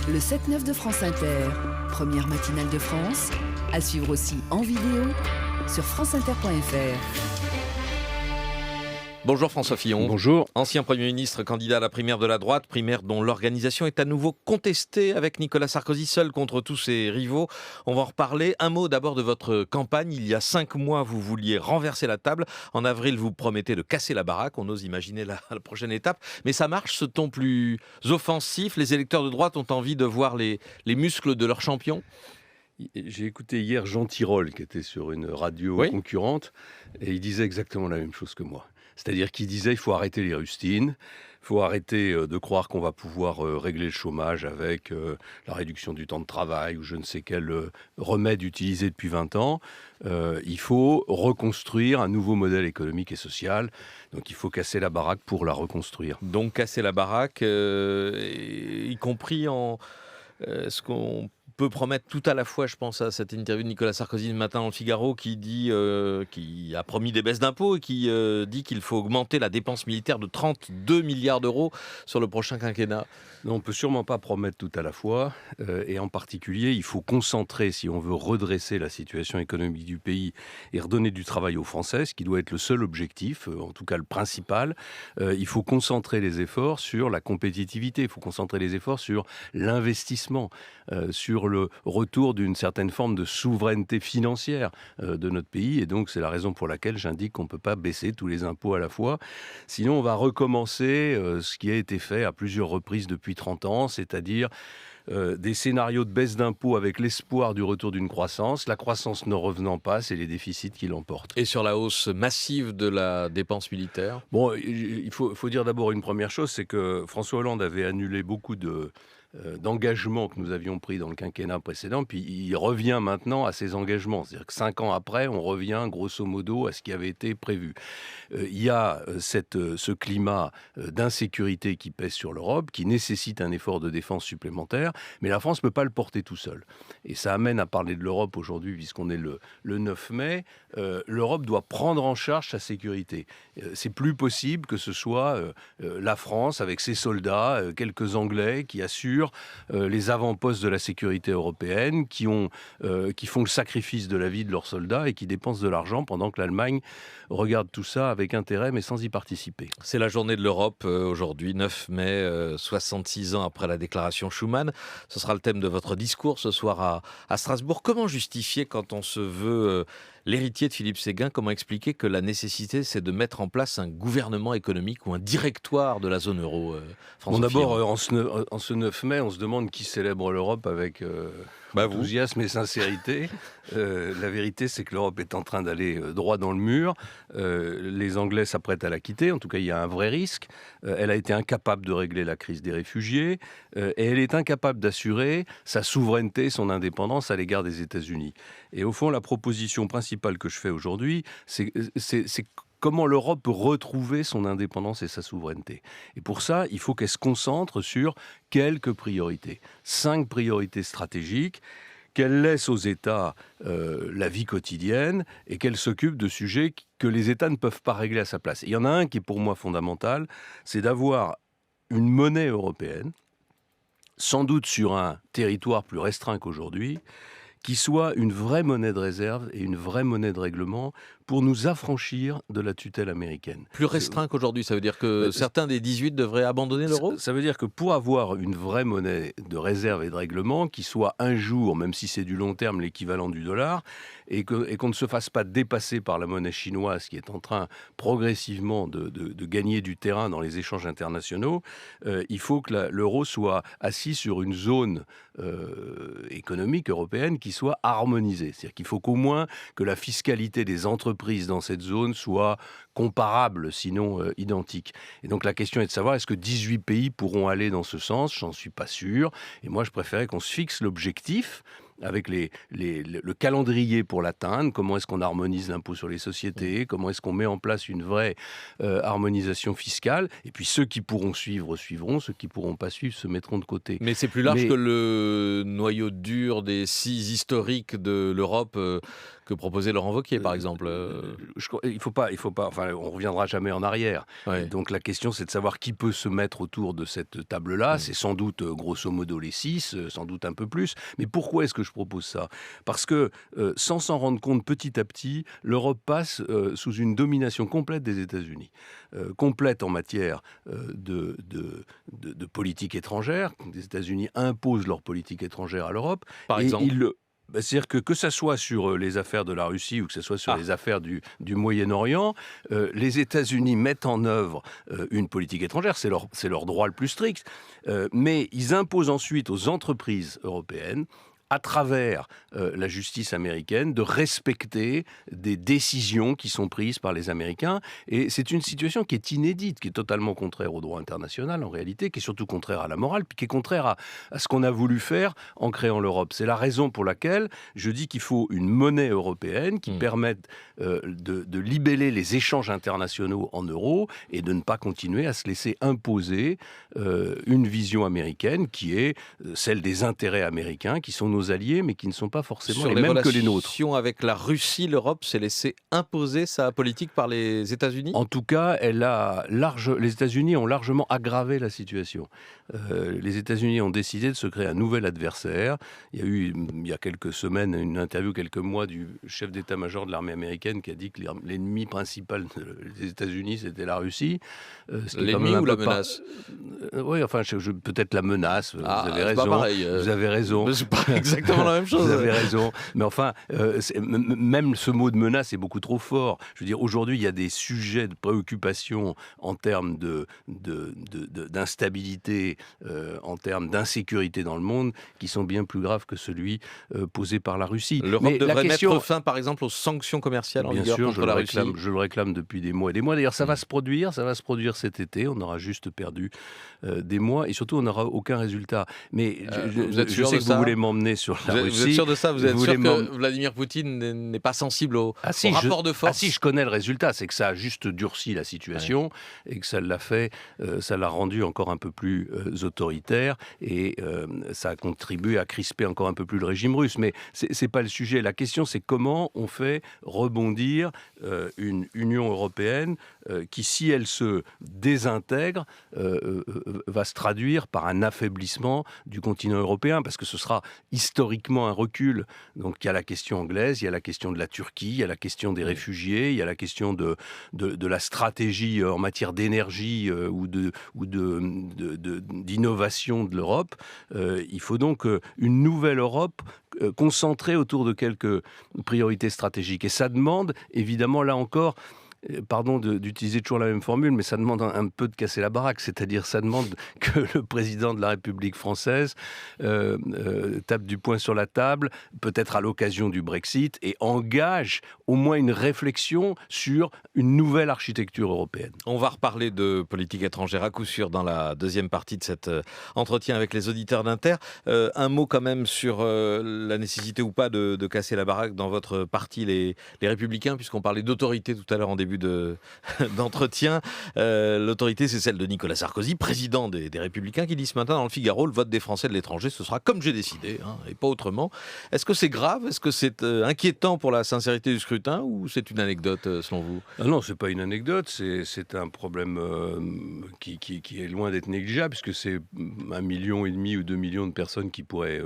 Le 7-9 de France Inter, première matinale de France, à suivre aussi en vidéo sur franceinter.fr. Bonjour François Fillon. Bonjour. Ancien Premier ministre, candidat à la primaire de la droite, primaire dont l'organisation est à nouveau contestée avec Nicolas Sarkozy seul contre tous ses rivaux. On va en reparler. Un mot d'abord de votre campagne. Il y a 5 mois, vous vouliez renverser la table. En avril, vous promettez de casser la baraque. On ose imaginer la prochaine étape. Mais ça marche, ce ton plus offensif. Les électeurs de droite ont envie de voir les muscles de leur champion. J'ai écouté hier Jean Tirole, qui était sur une radio concurrente, et il disait exactement la même chose que moi. C'est-à-dire qu'il disait il faut arrêter les rustines, il faut arrêter de croire qu'on va pouvoir régler le chômage avec la réduction du temps de travail ou je ne sais quel remède utilisé depuis 20 ans. Il faut reconstruire un nouveau modèle économique et social. Donc il faut casser la baraque pour la reconstruire. Donc casser la baraque, y compris en ce qu'on peut promettre tout à la fois. Je pense à cette interview de Nicolas Sarkozy ce matin dans le Figaro qui dit, qui a promis des baisses d'impôts et qui dit qu'il faut augmenter la dépense militaire de 32 milliards d'euros sur le prochain quinquennat. Non, on ne peut sûrement pas promettre tout à la fois. Et en particulier, il faut concentrer, si on veut redresser la situation économique du pays et redonner du travail aux Français, ce qui doit être le seul objectif, en tout cas le principal. Il faut concentrer les efforts sur la compétitivité, il faut concentrer les efforts sur l'investissement, sur le retour d'une certaine forme de souveraineté financière de notre pays. Et donc, c'est la raison pour laquelle j'indique qu'on ne peut pas baisser tous les impôts à la fois. Sinon, on va recommencer ce qui a été fait à plusieurs reprises depuis 30 ans, c'est-à-dire des scénarios de baisse d'impôts avec l'espoir du retour d'une croissance. La croissance ne revenant pas, c'est les déficits qui l'emportent. Et sur la hausse massive de la dépense militaire ? Bon, il faut dire d'abord une première chose, c'est que François Hollande avait annulé beaucoup d'engagements que nous avions pris dans le quinquennat précédent, puis il revient maintenant à ces engagements. C'est-à-dire que 5 ans après, on revient grosso modo à ce qui avait été prévu. Il y a ce climat d'insécurité qui pèse sur l'Europe, qui nécessite un effort de défense supplémentaire, mais la France ne peut pas le porter tout seul. Et ça amène à parler de l'Europe aujourd'hui, puisqu'on est le 9 mai. L'Europe doit prendre en charge sa sécurité. C'est plus possible que ce soit la France, avec ses soldats, quelques Anglais qui assurent les avant-postes de la sécurité européenne, qui font le sacrifice de la vie de leurs soldats et qui dépensent de l'argent pendant que l'Allemagne regarde tout ça avec intérêt mais sans y participer. C'est la journée de l'Europe aujourd'hui, 9 mai, 66 ans après la déclaration Schuman. Ce sera le thème de votre discours ce soir à Strasbourg. Comment justifier, quand on se veut l'héritier de Philippe Séguin, comment expliquer que la nécessité, c'est de mettre en place un gouvernement économique ou un directoire de la zone euro, Bon, d'abord, en ce 9 mai, on se demande qui célèbre l'Europe avec enthousiasme et sincérité. La vérité, c'est que l'Europe est en train d'aller droit dans le mur. Les Anglais s'apprêtent à la quitter. En tout cas, il y a un vrai risque. Elle a été incapable de régler la crise des réfugiés et elle est incapable d'assurer sa souveraineté, son indépendance à l'égard des États-Unis. Et au fond, la proposition principale que je fais aujourd'hui, c'est comment l'Europe peut retrouver son indépendance et sa souveraineté. Et pour ça, il faut qu'elle se concentre sur quelques priorités. 5 priorités stratégiques, qu'elle laisse aux États la vie quotidienne et qu'elle s'occupe de sujets que les États ne peuvent pas régler à sa place. Et il y en a un qui est pour moi fondamental, c'est d'avoir une monnaie européenne, sans doute sur un territoire plus restreint qu'aujourd'hui, qui soit une vraie monnaie de réserve et une vraie monnaie de règlement pour nous affranchir de la tutelle américaine. Plus restreint qu'aujourd'hui, ça veut dire que certains des 18 devraient abandonner l'euro ? Ça veut dire que pour avoir une vraie monnaie de réserve et de règlement, qui soit un jour, même si c'est du long terme, l'équivalent du dollar, et qu'on ne se fasse pas dépasser par la monnaie chinoise qui est en train progressivement de gagner du terrain dans les échanges internationaux, il faut que l'euro soit assis sur une zone économique européenne qui soit harmonisée. C'est-à-dire qu'il faut qu'au moins que la fiscalité des entreprises dans cette zone soit comparable, sinon identique. Et donc la question est de savoir, est-ce que 18 pays pourront aller dans ce sens ? J'en suis pas sûr. Et moi, je préférais qu'on se fixe l'objectif avec le calendrier pour l'atteindre, comment est-ce qu'on harmonise l'impôt sur les sociétés, comment est-ce qu'on met en place une vraie harmonisation fiscale, et puis ceux qui pourront suivre, suivront, ceux qui ne pourront pas suivre se mettront de côté. Mais c'est plus large que le noyau dur des 6 historiques de l'Europe que proposait Laurent Wauquiez, par exemple. Il faut pas, enfin, on reviendra jamais en arrière. Ouais. Donc la question, c'est de savoir qui peut se mettre autour de cette table-là. C'est sans doute, grosso modo, les 6, sans doute un peu plus. Mais pourquoi est-ce que je propose ça ? Parce que, sans s'en rendre compte, petit à petit, l'Europe passe sous une domination complète des États-Unis. Complète en matière de politique étrangère. Les États-Unis imposent leur politique étrangère à l'Europe. Par exemple c'est-à-dire que ça soit sur les affaires de la Russie ou que ce soit sur les affaires du Moyen-Orient, les États-Unis mettent en œuvre une politique étrangère, c'est leur droit le plus strict, mais ils imposent ensuite aux entreprises européennes, à travers la justice américaine, de respecter des décisions qui sont prises par les Américains. Et c'est une situation qui est inédite, qui est totalement contraire au droit international en réalité, qui est surtout contraire à la morale, puis qui est contraire à ce qu'on a voulu faire en créant l'Europe. C'est la raison pour laquelle je dis qu'il faut une monnaie européenne qui permette de libeller les échanges internationaux en euros et de ne pas continuer à se laisser imposer une vision américaine qui est celle des intérêts américains, qui sont nos alliés, mais qui ne sont pas forcément les mêmes que les nôtres. Sur les relations avec la Russie, l'Europe s'est laissée imposer sa politique par les États-Unis ? En tout cas, les États-Unis ont largement aggravé la situation. Les États-Unis ont décidé de se créer un nouvel adversaire. Il y a eu, il y a quelques semaines, une interview, quelques mois, du chef d'état-major de l'armée américaine qui a dit que l'ennemi principal des États-Unis, c'était la Russie. L'ennemi ou la menace ? Oui, enfin, peut-être la menace. Vous avez raison. C'est pas pareil. Vous avez raison. C'est pas exactement la même chose. Vous avez raison. Mais enfin, même ce mot de menace est beaucoup trop fort. Je veux dire, aujourd'hui, il y a des sujets de préoccupation en termes d'instabilité, en termes d'insécurité dans le monde, qui sont bien plus graves que celui posé par la Russie. L'Europe devrait mettre fin, par exemple, aux sanctions commerciales en vigueur contre la Russie. Je le réclame depuis des mois et des mois. D'ailleurs, ça va se produire cet été. On aura juste perdu des mois et surtout, on n'aura aucun résultat. Mais je sais que vous voulez m'emmener sur la Russie. Vous êtes sûr de ça ? Vous êtes sûr que Vladimir Poutine n'est pas sensible au rapport de force ? Si, je connais le résultat. C'est que ça a juste durci la situation et que ça l'a rendu encore un peu plus autoritaire et ça a contribué à crisper encore un peu plus le régime russe. Mais c'est pas le sujet. La question, c'est comment on fait rebondir une Union européenne qui, si elle se désintègre, va se traduire par un affaiblissement du continent européen, parce que ce sera historiquement un recul. Donc il y a la question anglaise, il y a la question de la Turquie, il y a la question des réfugiés, il y a la question de la stratégie en matière d'énergie ou d'innovation de l'Europe. Il faut donc une nouvelle Europe concentrée autour de quelques priorités stratégiques. Et ça demande, évidemment, là encore, pardon d'utiliser toujours la même formule, mais ça demande un peu de casser la baraque. C'est-à-dire, ça demande que le président de la République française tape du poing sur la table, peut-être à l'occasion du Brexit, et engage au moins une réflexion sur une nouvelle architecture européenne. On va reparler de politique étrangère à coup sûr dans la deuxième partie de cet entretien avec les auditeurs d'Inter. Un mot quand même sur la nécessité ou pas de casser la baraque dans votre parti, les Républicains, puisqu'on parlait d'autorité tout à l'heure en début d'entretien. L'autorité, c'est celle de Nicolas Sarkozy, président des Républicains, qui dit ce matin dans le Figaro: le vote des Français de l'étranger, ce sera comme j'ai décidé, et pas autrement. Est-ce que c'est grave ? Est-ce que c'est inquiétant pour la sincérité du scrutin, ou c'est une anecdote selon vous ? Non, c'est pas une anecdote, c'est un problème qui est loin d'être négligeable, puisque c'est 1,5 million ou 2 millions de personnes qui pourraient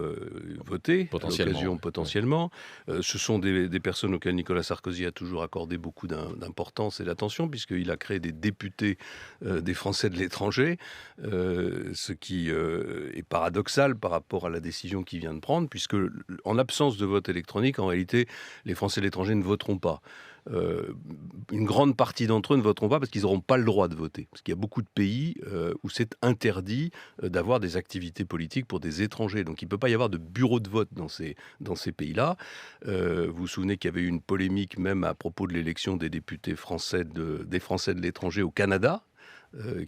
voter, potentiellement. Ce sont des personnes auxquelles Nicolas Sarkozy a toujours accordé beaucoup d'importance et d'attention, puisqu'il a créé des députés des Français de l'étranger, ce qui est paradoxal par rapport à la décision qu'il vient de prendre, puisque en l'absence de vote électronique, en réalité, les Français de l'étranger ne voteront pas. Une grande partie d'entre eux ne voteront pas parce qu'ils n'auront pas le droit de voter. Parce qu'il y a beaucoup de pays où c'est interdit d'avoir des activités politiques pour des étrangers. Donc il ne peut pas y avoir de bureau de vote dans ces pays-là. Vous vous souvenez qu'il y avait eu une polémique même à propos de l'élection des députés français des Français de l'étranger au Canada,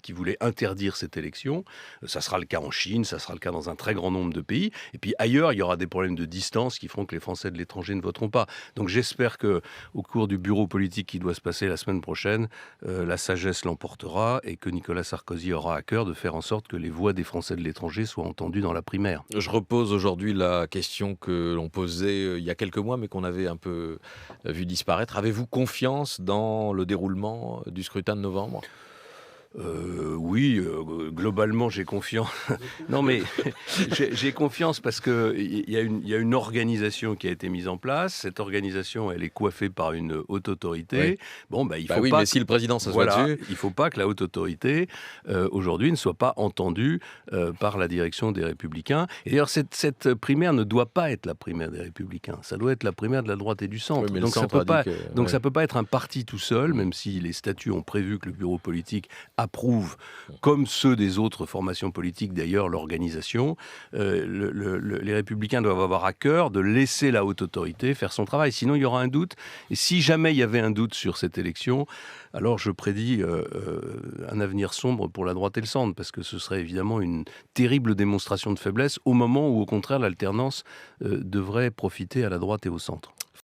qui voulaient interdire cette élection. Ça sera le cas en Chine, ça sera le cas dans un très grand nombre de pays. Et puis ailleurs, il y aura des problèmes de distance qui feront que les Français de l'étranger ne voteront pas. Donc j'espère qu'au cours du bureau politique qui doit se passer la semaine prochaine, la sagesse l'emportera et que Nicolas Sarkozy aura à cœur de faire en sorte que les voix des Français de l'étranger soient entendues dans la primaire. Je repose aujourd'hui la question que l'on posait il y a quelques mois, mais qu'on avait un peu vu disparaître. Avez-vous confiance dans le déroulement du scrutin de novembre ? Oui, globalement, j'ai confiance. Non, mais j'ai confiance parce qu'il y a une organisation qui a été mise en place. Cette organisation, elle est coiffée par une haute autorité. Oui. Bon, il faut pas. Mais si le président s'assoit dessus. Il ne faut pas que la haute autorité, aujourd'hui, ne soit pas entendue par la direction des Républicains. Et d'ailleurs, cette primaire ne doit pas être la primaire des Républicains. Ça doit être la primaire de la droite et du centre. Oui, Donc, ça ne peut pas être un parti tout seul, même si les statuts ont prévu que le bureau politique approuve, comme ceux des autres formations politiques d'ailleurs, l'organisation. Les Républicains doivent avoir à cœur de laisser la haute autorité faire son travail. Sinon, il y aura un doute. Et si jamais il y avait un doute sur cette élection, alors je prédis un avenir sombre pour la droite et le centre, parce que ce serait évidemment une terrible démonstration de faiblesse au moment où, au contraire, l'alternance devrait profiter à la droite et au centre.